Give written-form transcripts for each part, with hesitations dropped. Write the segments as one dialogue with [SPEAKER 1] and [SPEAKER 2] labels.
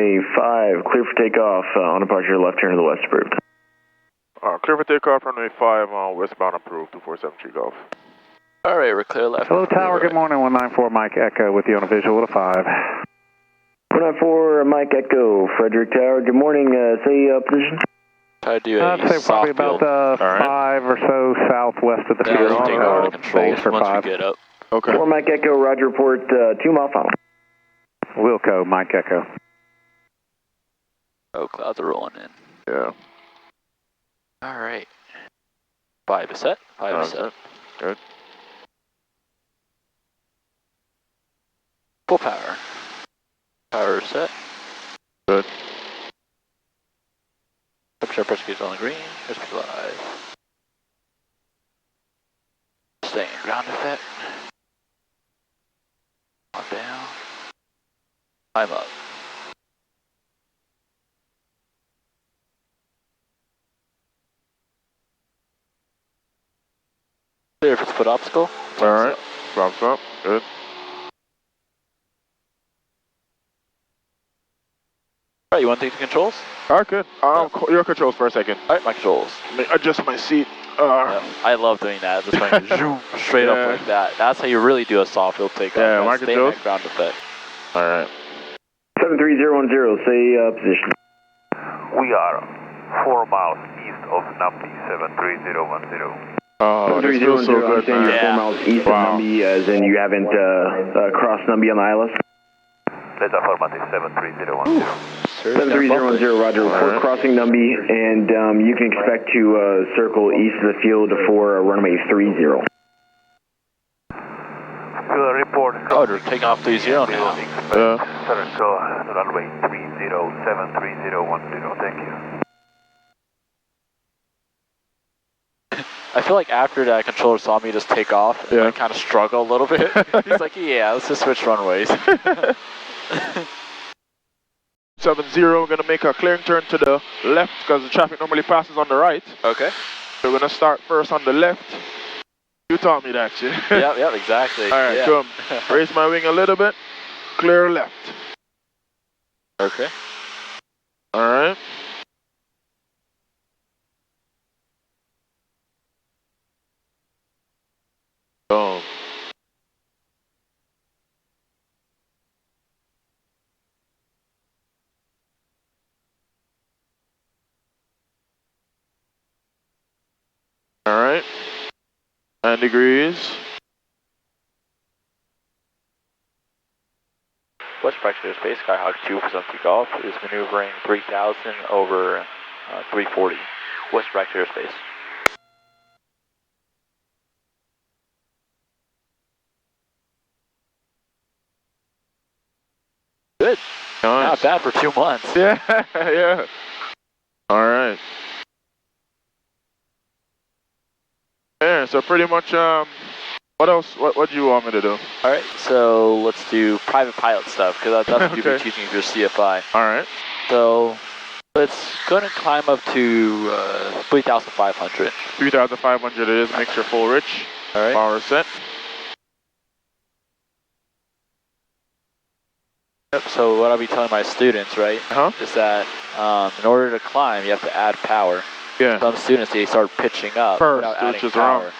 [SPEAKER 1] runway 5, clear for takeoff, on departure, left turn to the west approved.
[SPEAKER 2] Clear for takeoff, runway 5, westbound approved, 2473 Golf.
[SPEAKER 3] All right, we're clear left.
[SPEAKER 4] Hello, Tower. Good morning. 194 Mike Echo with you on a visual to 5.
[SPEAKER 1] 194 Mike Echo, Frederick Tower. Good morning. Say position.
[SPEAKER 3] Try to do a
[SPEAKER 4] I'd say probably about 5 or so southwest of the field.
[SPEAKER 3] Take over the controls
[SPEAKER 4] for
[SPEAKER 3] once
[SPEAKER 4] 5.
[SPEAKER 3] we get up.
[SPEAKER 2] Okay.
[SPEAKER 1] 4 Mike Echo, Roger, report 2 mile final.
[SPEAKER 4] Wilco, Mike Echo.
[SPEAKER 3] Oh, clouds are rolling in.
[SPEAKER 2] Yeah.
[SPEAKER 3] All right. 5 is set. 5 is set.
[SPEAKER 2] Good.
[SPEAKER 3] Full power. Power is set.
[SPEAKER 2] Good.
[SPEAKER 3] Temperature pressure gauge on the green. Here's live. Staying ground effect. On down. I'm up. Clear if it's foot obstacle.
[SPEAKER 2] Alright. Props up. Good.
[SPEAKER 3] Alright, you want to take the controls?
[SPEAKER 2] Alright, good. Your controls for a second.
[SPEAKER 3] Alright, my controls.
[SPEAKER 2] Let me adjust my seat.
[SPEAKER 3] Yeah, I love doing that. Just going zoom straight up like that. That's how you really do a soft field takeoff.
[SPEAKER 2] Yeah, my
[SPEAKER 3] stay in
[SPEAKER 2] controls.
[SPEAKER 3] that ground effect.
[SPEAKER 2] Alright.
[SPEAKER 1] 73010, say position.
[SPEAKER 5] We are 4 miles east of Nambi 73010.
[SPEAKER 2] Oh, this feels so good,
[SPEAKER 1] I'm saying
[SPEAKER 2] man.
[SPEAKER 1] you're 4 miles east of Numby, as in you haven't crossed Numby on the ILS?
[SPEAKER 5] That's affirmative, 73010.
[SPEAKER 1] 73010, Roger. Report crossing Numby, and you can expect to circle east of the field for runway 30.
[SPEAKER 5] Report.
[SPEAKER 3] Oh, they're taking off 30 now.
[SPEAKER 5] Circle runway 30, 73010. Thank you.
[SPEAKER 3] I feel like after that controller saw me just take off and I kind of struggle a little bit. He's like, yeah, let's just switch runways.
[SPEAKER 2] 70, we're going to make a clearing turn to the left because the traffic normally passes on the right.
[SPEAKER 3] Okay.
[SPEAKER 2] So we're going to start first on the left. You taught me that, shit.
[SPEAKER 3] Yep, exactly.
[SPEAKER 2] Alright, come. Raise my wing a little bit. Clear left.
[SPEAKER 3] Okay.
[SPEAKER 2] Alright. Boom. Alright. 9 degrees.
[SPEAKER 3] West Vector Space Skyhawk 2 for Sunset Golf is maneuvering 3000 over 340. West Vector Space. Good.
[SPEAKER 2] Nice.
[SPEAKER 3] Not bad for 2 months.
[SPEAKER 2] Yeah, yeah. Alright. Yeah, so pretty much, what else, what do you want me to do?
[SPEAKER 3] Alright, so let's do private pilot stuff, because that's what you've been teaching if you're CFI.
[SPEAKER 2] Alright.
[SPEAKER 3] So, it's going to climb up to 3,500.
[SPEAKER 2] 3,500 it is, make sure full rich.
[SPEAKER 3] Alright.
[SPEAKER 2] Power set.
[SPEAKER 3] Yep, so what I'll be telling my students, right, is that in order to climb, you have to add power.
[SPEAKER 2] Yeah.
[SPEAKER 3] Some students, they start pitching up without adding power.
[SPEAKER 2] Wrong.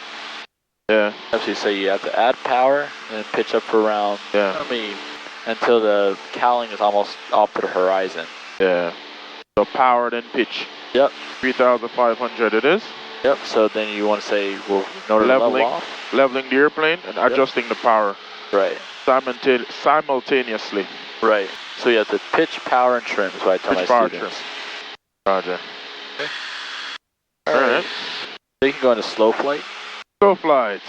[SPEAKER 2] Yeah.
[SPEAKER 3] So you have to add power and pitch up for around, until the cowling is almost off to the horizon.
[SPEAKER 2] Yeah. So power then pitch.
[SPEAKER 3] Yep.
[SPEAKER 2] 3,500 it is.
[SPEAKER 3] Yep, so then you want to say, well, in order to level off.
[SPEAKER 2] Leveling the airplane and adjusting the power.
[SPEAKER 3] Right.
[SPEAKER 2] Simultaneously.
[SPEAKER 3] Right. So you have to pitch, power, and trim is what I tell my students.
[SPEAKER 2] Roger.
[SPEAKER 3] Okay.
[SPEAKER 2] Alright.
[SPEAKER 3] So you can go into slow flight.
[SPEAKER 2] Slow flight.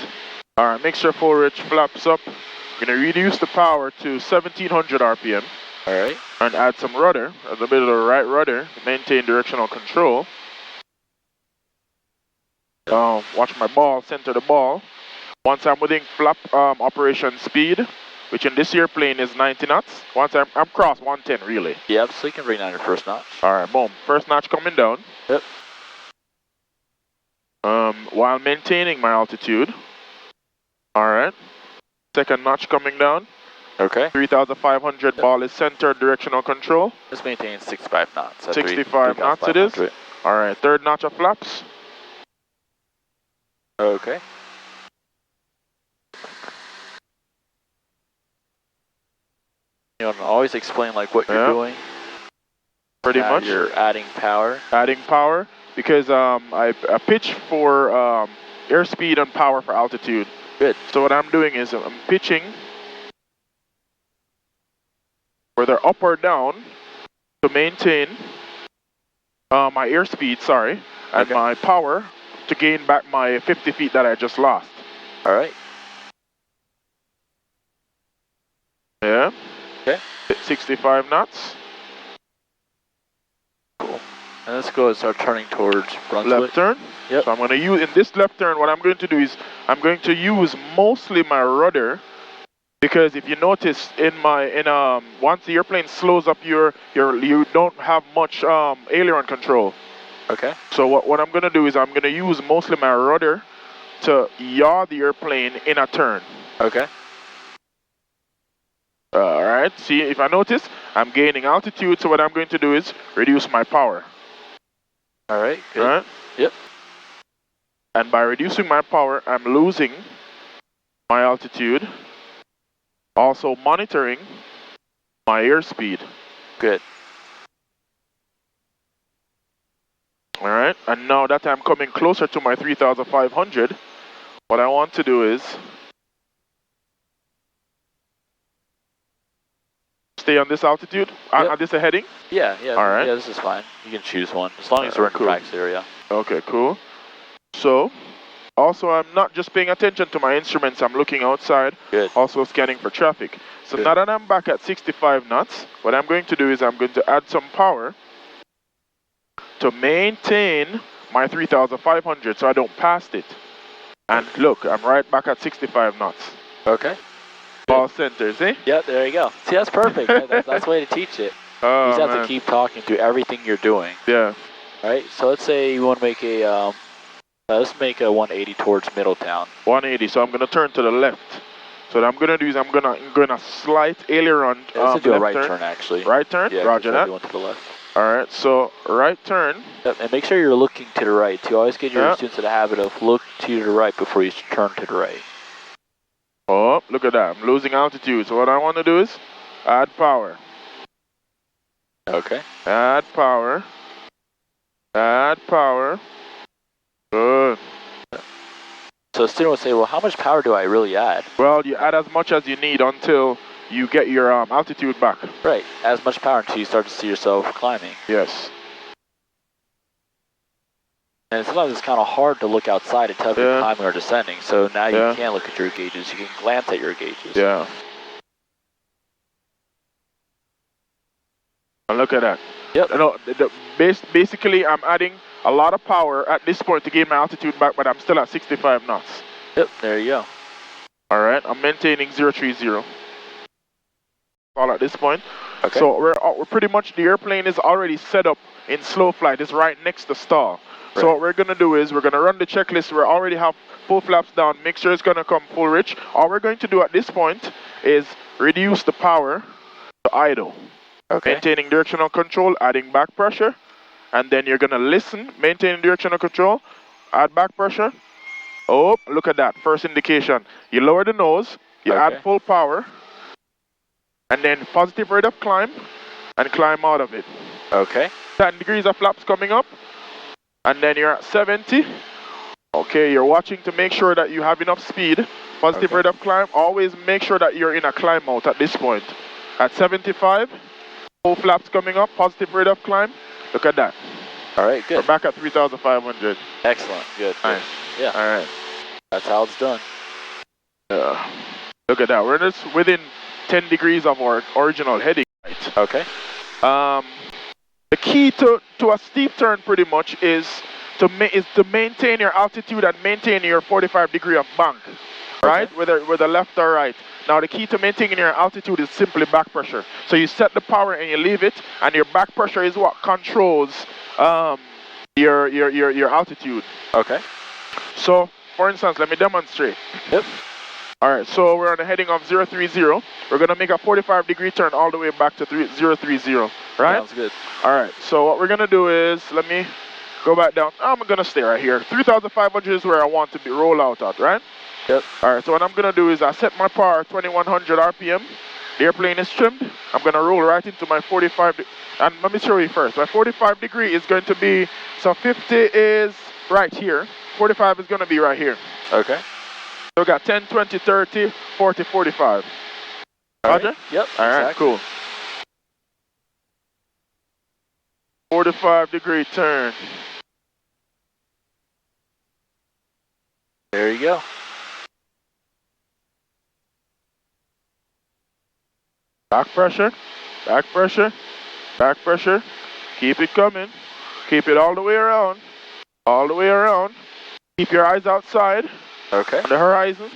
[SPEAKER 2] Alright, make sure full rich flaps up. We're going to reduce the power to 1700 RPM.
[SPEAKER 3] Alright.
[SPEAKER 2] And add some rudder, a little bit of the right rudder to maintain directional control. Watch my ball, center the ball. Once I'm within flap operation speed, which in this airplane is 90 knots. Once I'm cross 110 really.
[SPEAKER 3] Yep, so you can bring down your first notch.
[SPEAKER 2] Alright, boom. First notch coming down.
[SPEAKER 3] Yep.
[SPEAKER 2] While maintaining my altitude. Alright. Second notch coming down.
[SPEAKER 3] Okay.
[SPEAKER 2] 3,500 ball is center directional control.
[SPEAKER 3] Just maintain 65 knots.
[SPEAKER 2] 65 knots it is. Alright, third notch of flaps.
[SPEAKER 3] Okay. You want to always explain like what you're doing.
[SPEAKER 2] Pretty much.
[SPEAKER 3] You're adding power.
[SPEAKER 2] Adding power because I pitch for airspeed and power for altitude.
[SPEAKER 3] Good.
[SPEAKER 2] So what I'm doing is I'm pitching whether up or down to maintain my airspeed, and my power to gain back my 50 feet that I just lost.
[SPEAKER 3] All right.
[SPEAKER 2] Yeah.
[SPEAKER 3] Okay.
[SPEAKER 2] 65 knots.
[SPEAKER 3] Cool. And let's go and start turning towards Brunswick.
[SPEAKER 2] Left turn.
[SPEAKER 3] Yep.
[SPEAKER 2] So I'm going to use, in this left turn, what I'm going to do is I'm going to use mostly my rudder, because if you notice once the airplane slows up, you don't have much aileron control.
[SPEAKER 3] Okay.
[SPEAKER 2] So what I'm going to do is I'm going to use mostly my rudder to yaw the airplane in a turn.
[SPEAKER 3] Okay.
[SPEAKER 2] Alright, see, if I notice, I'm gaining altitude, so what I'm going to do is reduce my power.
[SPEAKER 3] Alright, good.
[SPEAKER 2] Alright?
[SPEAKER 3] Yep.
[SPEAKER 2] And by reducing my power, I'm losing my altitude, also monitoring my airspeed.
[SPEAKER 3] Good.
[SPEAKER 2] Alright, and now that I'm coming closer to my 3,500, what I want to do is stay on this altitude, at this heading?
[SPEAKER 3] Yeah.
[SPEAKER 2] Alright.
[SPEAKER 3] Yeah, this is fine. You can choose one, as long as we're in the practice area.
[SPEAKER 2] Okay, cool. So, also I'm not just paying attention to my instruments, I'm looking outside, also scanning for traffic. So now that I'm back at 65 knots, what I'm going to do is I'm going to add some power to maintain my 3,500 so I don't pass it. And look, I'm right back at 65 knots.
[SPEAKER 3] Okay.
[SPEAKER 2] Ball center, see?
[SPEAKER 3] Yeah, there you go. See, that's perfect. That's the way to teach it.
[SPEAKER 2] Oh,
[SPEAKER 3] you just have to keep talking through everything you're doing.
[SPEAKER 2] Yeah.
[SPEAKER 3] All right, so let's say you want to make a, let's make a 180 towards Middletown.
[SPEAKER 2] 180, so I'm going to turn to the left. So what I'm going to do is I'm going to slight aileron.
[SPEAKER 3] Let's do a right turn, actually.
[SPEAKER 2] Right turn?
[SPEAKER 3] Yeah,
[SPEAKER 2] Roger that.
[SPEAKER 3] One to the left.
[SPEAKER 2] Alright, so right turn.
[SPEAKER 3] Yep, and make sure you're looking to the right. You always get your students in the habit of look to the right before you turn to the right.
[SPEAKER 2] Oh, look at that. I'm losing altitude. So what I want to do is add power.
[SPEAKER 3] Okay.
[SPEAKER 2] Add power. Add power. Good.
[SPEAKER 3] So a student would say, well, how much power do I really add?
[SPEAKER 2] Well, you add as much as you need until you get your altitude back.
[SPEAKER 3] Right. As much power until you start to see yourself climbing.
[SPEAKER 2] Yes.
[SPEAKER 3] And sometimes it's kind of hard to look outside and tell if you're climbing or descending. So now you can look at your gauges. You can glance at your gauges.
[SPEAKER 2] Yeah. And look at that.
[SPEAKER 3] Yep.
[SPEAKER 2] You know, basically, I'm adding a lot of power at this point to gain my altitude back, but I'm still at 65 knots.
[SPEAKER 3] Yep, there you go.
[SPEAKER 2] All right, I'm maintaining 030. All at this point.
[SPEAKER 3] Okay.
[SPEAKER 2] So we're pretty much, the airplane is already set up in slow flight. It's right next to stall. Right. So what we're going to do is we're going to run the checklist. We already have full flaps down. Make sure it's going to come full rich. All we're going to do at this point is reduce the power to idle.
[SPEAKER 3] Okay.
[SPEAKER 2] Maintaining directional control, adding back pressure, and then you're going to listen, maintaining directional control, add back pressure. Oh, look at that, first indication. You lower the nose, you add full power, and then positive rate of climb, and climb out of it.
[SPEAKER 3] Okay.
[SPEAKER 2] 10 degrees of flaps coming up, and then you're at 70. Okay, you're watching to make sure that you have enough speed. Positive rate of climb, always make sure that you're in a climb out at this point. At 75. Full flaps coming up, positive rate of climb. Look at that.
[SPEAKER 3] All right, good.
[SPEAKER 2] We're back at 3,500.
[SPEAKER 3] Excellent, good.
[SPEAKER 2] Nice.
[SPEAKER 3] Yeah.
[SPEAKER 2] All right.
[SPEAKER 3] That's how it's done.
[SPEAKER 2] Look at that. We're just within 10 degrees of our original heading height.
[SPEAKER 3] Okay.
[SPEAKER 2] The key to a steep turn pretty much is to maintain your altitude and maintain your 45 degree of bank. Right? Whether left or right. Now the key to maintaining your altitude is simply back pressure. So you set the power and you leave it, and your back pressure is what controls your altitude.
[SPEAKER 3] Okay.
[SPEAKER 2] So for instance, let me demonstrate.
[SPEAKER 3] Yep.
[SPEAKER 2] Alright, so we're on the heading of 030. We're going to make a 45-degree turn all the way back to 030, right?
[SPEAKER 3] Sounds good.
[SPEAKER 2] Alright, so what we're going to do is, let me go back down. I'm going to stay right here. 3,500 is where I want to be roll out at, right?
[SPEAKER 3] Yep.
[SPEAKER 2] Alright, so what I'm going to do is I set my power 2100 RPM. The airplane is trimmed. I'm going to roll right into my 45, and let me show you first. My 45 degree is going to be, so 50 is right here. 45 is going to be right here.
[SPEAKER 3] Okay.
[SPEAKER 2] So we got 10, 20, 30, 40, 45. Roger?
[SPEAKER 3] Right. Yep.
[SPEAKER 2] All right,
[SPEAKER 3] exactly.
[SPEAKER 2] cool. 45-degree turn.
[SPEAKER 3] There you go.
[SPEAKER 2] Back pressure, back pressure, back pressure. Keep it coming. Keep it all the way around. All the way around. Keep your eyes outside.
[SPEAKER 3] Okay.
[SPEAKER 2] On the horizon.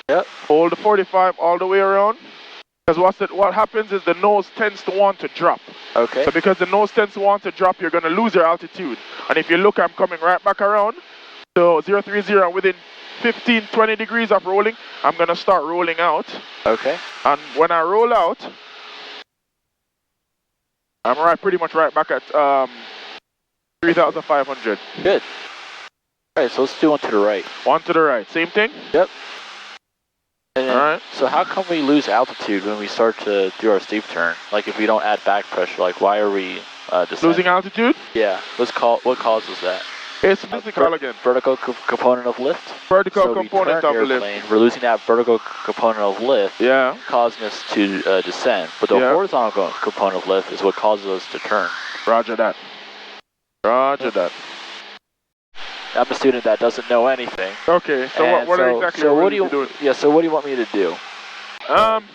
[SPEAKER 3] Yep.
[SPEAKER 2] Hold the 45 all the way around. Because what happens is the nose tends to want to drop.
[SPEAKER 3] Okay.
[SPEAKER 2] So because the nose tends to want to drop, you're going to lose your altitude. And if you look, I'm coming right back around. So 030, and within 15, 20 degrees of rolling, I'm going to start rolling out.
[SPEAKER 3] Okay.
[SPEAKER 2] And when I roll out, I'm pretty much right back at 3,500.
[SPEAKER 3] Good. Alright, so let's do one to the right.
[SPEAKER 2] One to the right. Same thing?
[SPEAKER 3] Yep. And then,
[SPEAKER 2] Alright.
[SPEAKER 3] so how come we lose altitude when we start to do our steep turn? Like if we don't add back pressure, like why are we descending?
[SPEAKER 2] Losing altitude?
[SPEAKER 3] Yeah. What causes that?
[SPEAKER 2] It's physical again.
[SPEAKER 3] Vertical component of lift.
[SPEAKER 2] Vertical
[SPEAKER 3] so
[SPEAKER 2] component of the lift.
[SPEAKER 3] We're losing that vertical component of lift.
[SPEAKER 2] Yeah.
[SPEAKER 3] Causing us to descend. But the horizontal component of lift is what causes us to turn.
[SPEAKER 2] Roger that. Roger that.
[SPEAKER 3] I'm a student that doesn't know anything.
[SPEAKER 2] Okay, so what exactly are you doing?
[SPEAKER 3] Yeah, so what do you want me to do?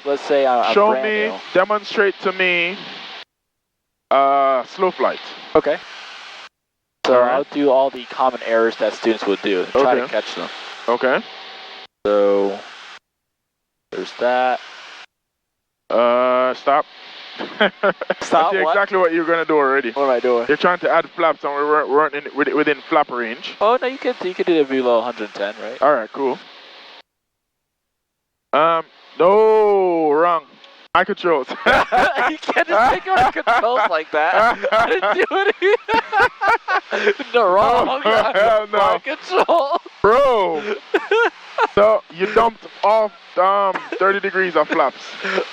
[SPEAKER 3] Let's say I'm
[SPEAKER 2] show
[SPEAKER 3] brand
[SPEAKER 2] me,
[SPEAKER 3] new.
[SPEAKER 2] demonstrate to me slow flight.
[SPEAKER 3] Okay. So I'll do all the common errors that students would do and try to catch them.
[SPEAKER 2] Okay.
[SPEAKER 3] So there's that.
[SPEAKER 2] Stop.
[SPEAKER 3] Stop.
[SPEAKER 2] That's exactly what you're gonna do already.
[SPEAKER 3] What am I doing?
[SPEAKER 2] You're trying to add flaps, and we weren't within flap range.
[SPEAKER 3] Oh no, you could do it below 110, right?
[SPEAKER 2] All right, cool. No, wrong. Eye controls.
[SPEAKER 3] You can't just take your controls like that. I didn't do anything. No, wrong.
[SPEAKER 2] No.
[SPEAKER 3] Eye control.
[SPEAKER 2] Bro. So you dumped off 30 degrees of flaps.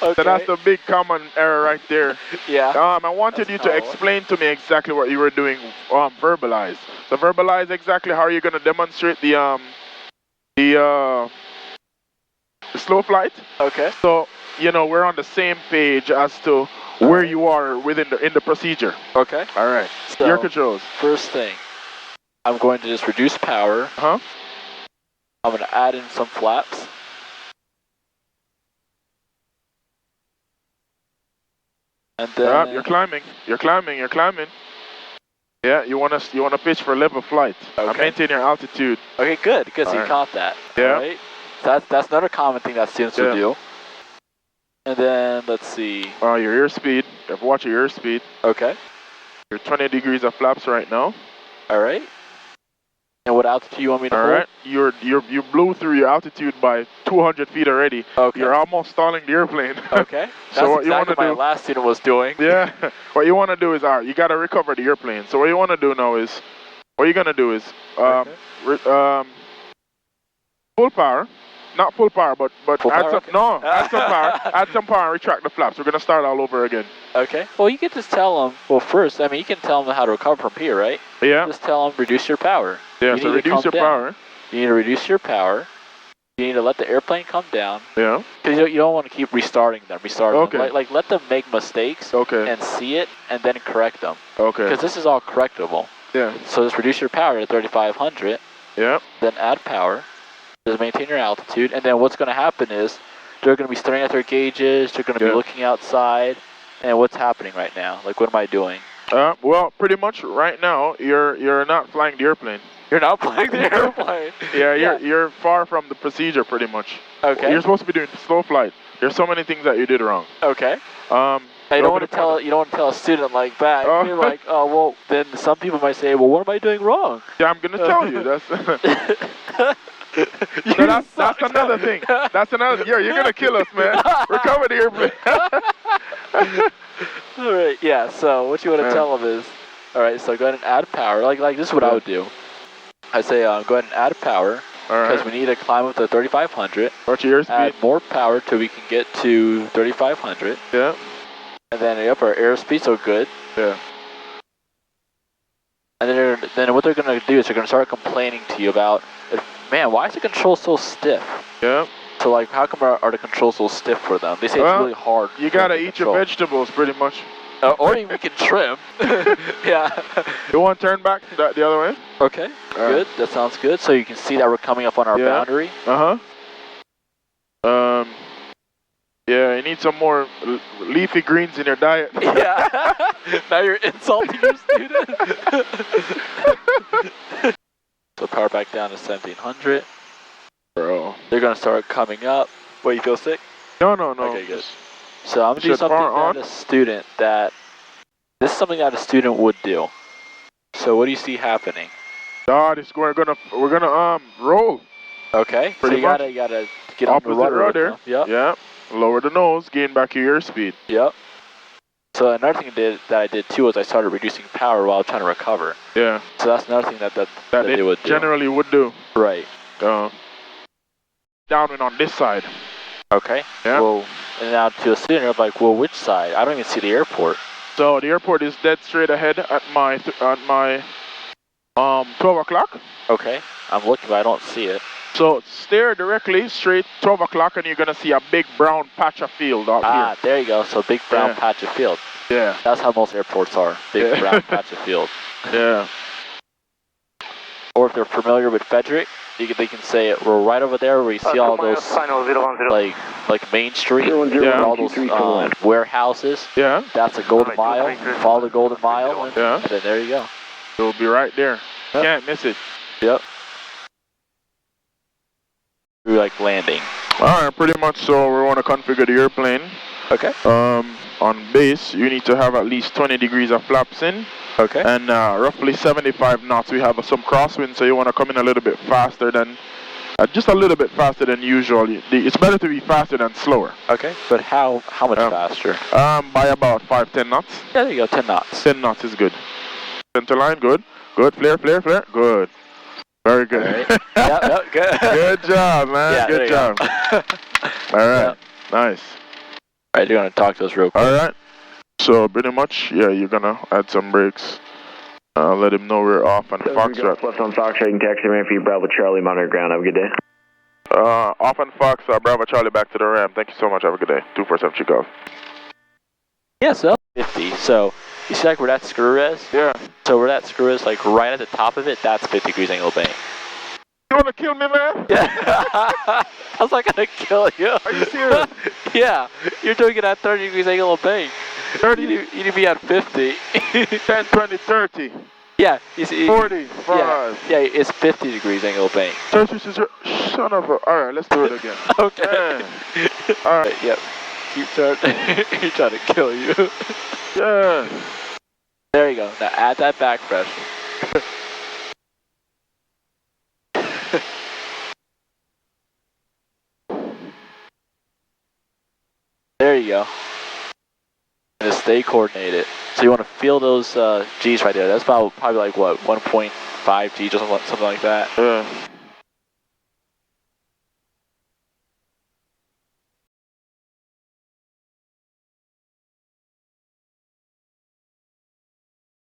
[SPEAKER 3] Okay.
[SPEAKER 2] So that's the big common error right there.
[SPEAKER 3] Yeah.
[SPEAKER 2] I wanted you to explain to me exactly what you were doing. Verbalize. So verbalize exactly how you're gonna demonstrate the slow flight.
[SPEAKER 3] Okay.
[SPEAKER 2] So we're on the same page as to where you are in the procedure.
[SPEAKER 3] Okay.
[SPEAKER 2] All right.
[SPEAKER 3] So,
[SPEAKER 2] your controls.
[SPEAKER 3] First thing, I'm going to just reduce power. I'm going to add in some flaps. And then
[SPEAKER 2] you're climbing. You're climbing. You're climbing. Yeah, you wanna pitch for level flight.
[SPEAKER 3] Okay.
[SPEAKER 2] Maintain your altitude.
[SPEAKER 3] Okay, good. So you caught that.
[SPEAKER 2] Yeah.
[SPEAKER 3] All right. So that's another common thing that students would do. And then let's see.
[SPEAKER 2] Your airspeed. You have to watch your airspeed.
[SPEAKER 3] Okay.
[SPEAKER 2] You're 20 degrees of flaps right now.
[SPEAKER 3] All right. And what altitude you want me to hold?
[SPEAKER 2] All right. You blew through your altitude by 200 feet already.
[SPEAKER 3] Okay.
[SPEAKER 2] You're almost stalling the airplane.
[SPEAKER 3] Okay. That's
[SPEAKER 2] so what
[SPEAKER 3] exactly
[SPEAKER 2] you want to
[SPEAKER 3] my
[SPEAKER 2] do?
[SPEAKER 3] last student was doing.
[SPEAKER 2] Yeah. What you want to do is, you got to recover the airplane. So what you want to do now is, what you're gonna do is, full power. Not full power, but
[SPEAKER 3] full
[SPEAKER 2] add
[SPEAKER 3] power?
[SPEAKER 2] some. No, add some power. Add some power and retract the flaps. We're gonna start all over again.
[SPEAKER 3] Okay. Well, you can just tell them. Well, first, you can tell them how to recover from here, right?
[SPEAKER 2] Yeah.
[SPEAKER 3] Just tell them reduce your power.
[SPEAKER 2] Yeah. So reduce your power.
[SPEAKER 3] You need to reduce your power. You need to let the airplane come down.
[SPEAKER 2] Yeah.
[SPEAKER 3] Because you don't want to keep restarting them.
[SPEAKER 2] Okay.
[SPEAKER 3] Like let them make mistakes.
[SPEAKER 2] Okay.
[SPEAKER 3] And see it, and then correct them.
[SPEAKER 2] Okay.
[SPEAKER 3] Because this is all correctable.
[SPEAKER 2] Yeah.
[SPEAKER 3] So just reduce your power to 3,500.
[SPEAKER 2] Yeah.
[SPEAKER 3] Then add power. Just maintain your altitude, and then what's going to happen is they're going to be staring at their gauges. They're going to be looking outside, and what's happening right now? Like, what am I doing?
[SPEAKER 2] Well, pretty much right now you're not flying the airplane.
[SPEAKER 3] You're not flying the airplane.
[SPEAKER 2] You're far from the procedure pretty much.
[SPEAKER 3] Okay.
[SPEAKER 2] You're supposed to be doing slow flight. There's so many things that you did wrong.
[SPEAKER 3] Okay. You don't want to tell a student like that. You're like, oh well. Then some people might say, well, what am I doing wrong?
[SPEAKER 2] Yeah, I'm gonna tell you. That's So that's another thing. That's another. You're gonna kill us, man. Recover the airplane.
[SPEAKER 3] All right. Yeah. So what you want to tell them is, all right. So go ahead and add power. Like this is what I would do. I say go ahead and add power because we need to climb up to 3,500.
[SPEAKER 2] What's your airspeed?
[SPEAKER 3] Add more power till we can get to 3,500.
[SPEAKER 2] Yeah.
[SPEAKER 3] And then our airspeed's so good.
[SPEAKER 2] Yeah.
[SPEAKER 3] And then what they're gonna do is they're gonna start complaining to you about, man, why is the control so stiff?
[SPEAKER 2] Yeah.
[SPEAKER 3] So like, how come are the controls so stiff for them? They say it's really hard.
[SPEAKER 2] You gotta eat your vegetables, pretty much.
[SPEAKER 3] Or even we can trim. Yeah.
[SPEAKER 2] You want to turn back the other way?
[SPEAKER 3] Okay. Good. That sounds good. So you can see that we're coming up on our boundary.
[SPEAKER 2] Yeah, you need some more leafy greens in your diet.
[SPEAKER 3] Yeah. Now you're insulting your student. So power back down to 1,700.
[SPEAKER 2] Bro.
[SPEAKER 3] They're gonna start coming up. What, you feel sick?
[SPEAKER 2] No.
[SPEAKER 3] Okay, good. So I'm gonna do something that this is something that a student would do. So what do you see happening?
[SPEAKER 2] We're gonna roll.
[SPEAKER 3] Okay.
[SPEAKER 2] Pretty
[SPEAKER 3] so
[SPEAKER 2] much.
[SPEAKER 3] you gotta get on the rudder.
[SPEAKER 2] Yep. Yeah. Lower the nose, gain back your airspeed.
[SPEAKER 3] Yep. So another thing that I did too was I started reducing power while trying to recover.
[SPEAKER 2] Yeah.
[SPEAKER 3] So that's another thing that they would do.
[SPEAKER 2] Generally would do.
[SPEAKER 3] Right.
[SPEAKER 2] Downwind on this side.
[SPEAKER 3] Okay.
[SPEAKER 2] Yeah.
[SPEAKER 3] Well, and now to a student, I'm like, well, which side? I don't even see the airport.
[SPEAKER 2] So the airport is dead straight ahead at my 12 o'clock.
[SPEAKER 3] Okay. I'm looking, but I don't see it.
[SPEAKER 2] So stare directly straight 12 o'clock and you're going to see a big brown patch of field out here.
[SPEAKER 3] There you go. So big brown patch of field.
[SPEAKER 2] Yeah.
[SPEAKER 3] That's how most airports are. Big brown patch of field.
[SPEAKER 2] Yeah.
[SPEAKER 3] Or if they're familiar with Frederick, they can say we're right over there where you see all those like Main Street, all those warehouses.
[SPEAKER 2] Yeah.
[SPEAKER 3] That's a Golden Mile. Follow the Golden Mile. And then there you go.
[SPEAKER 2] It'll be right there. Yep. Can't miss it.
[SPEAKER 3] Yep. We're like landing.
[SPEAKER 2] Alright, pretty much. So we want to configure the airplane.
[SPEAKER 3] Okay.
[SPEAKER 2] On base, you need to have at least 20 degrees of flaps in.
[SPEAKER 3] Okay.
[SPEAKER 2] And roughly 75 knots. We have some crosswind, so you want to come in a little bit faster than, just a little bit faster than usual. It's better to be faster than slower.
[SPEAKER 3] Okay. But how much faster?
[SPEAKER 2] By about 5-10 knots.
[SPEAKER 3] Yeah, there you go. 10 knots.
[SPEAKER 2] 10 knots is good. Center line, good. Good. Flare. Good. Very good.
[SPEAKER 3] Right. Yep, good.
[SPEAKER 2] Good job, man.
[SPEAKER 3] Yeah,
[SPEAKER 2] good job. All right. Yep. Nice.
[SPEAKER 3] All right, you're going to talk to us real quick.
[SPEAKER 2] All right. So pretty much, you're going to add some brakes. Let him know we're off on Foxtrot.
[SPEAKER 1] Left on Foxtrot, you can taxi man for you, Bravo Charlie, monitor ground. Have a good day.
[SPEAKER 2] Off on Fox, Bravo Charlie, back to the RAM. Thank you so much. Have a good day. 247 Chicago.
[SPEAKER 3] Yeah, so 50. So you see like where that screw is?
[SPEAKER 2] Yeah.
[SPEAKER 3] So where that screw is, like right at the top of it, that's 50 degrees angle bank.
[SPEAKER 2] You want to kill me, man?
[SPEAKER 3] Yeah. I was like, gonna kill you.
[SPEAKER 2] Are you serious?
[SPEAKER 3] Yeah. You're doing it at 30 degrees angle of bank.
[SPEAKER 2] 30?
[SPEAKER 3] You need to be at 50.
[SPEAKER 2] 10, 20, 30.
[SPEAKER 3] Yeah.
[SPEAKER 2] 45.
[SPEAKER 3] Yeah, it's 50 degrees angle of bank.
[SPEAKER 2] 30, son of a... Alright, let's do it again.
[SPEAKER 3] Okay. Alright, yep. Keep turning. He's trying to kill you.
[SPEAKER 2] Yeah.
[SPEAKER 3] There you go. Now add that back pressure. There you go. And just stay coordinated. So you want to feel those G's right there. That's probably like what, 1.5 G's or something like that.
[SPEAKER 2] Yeah.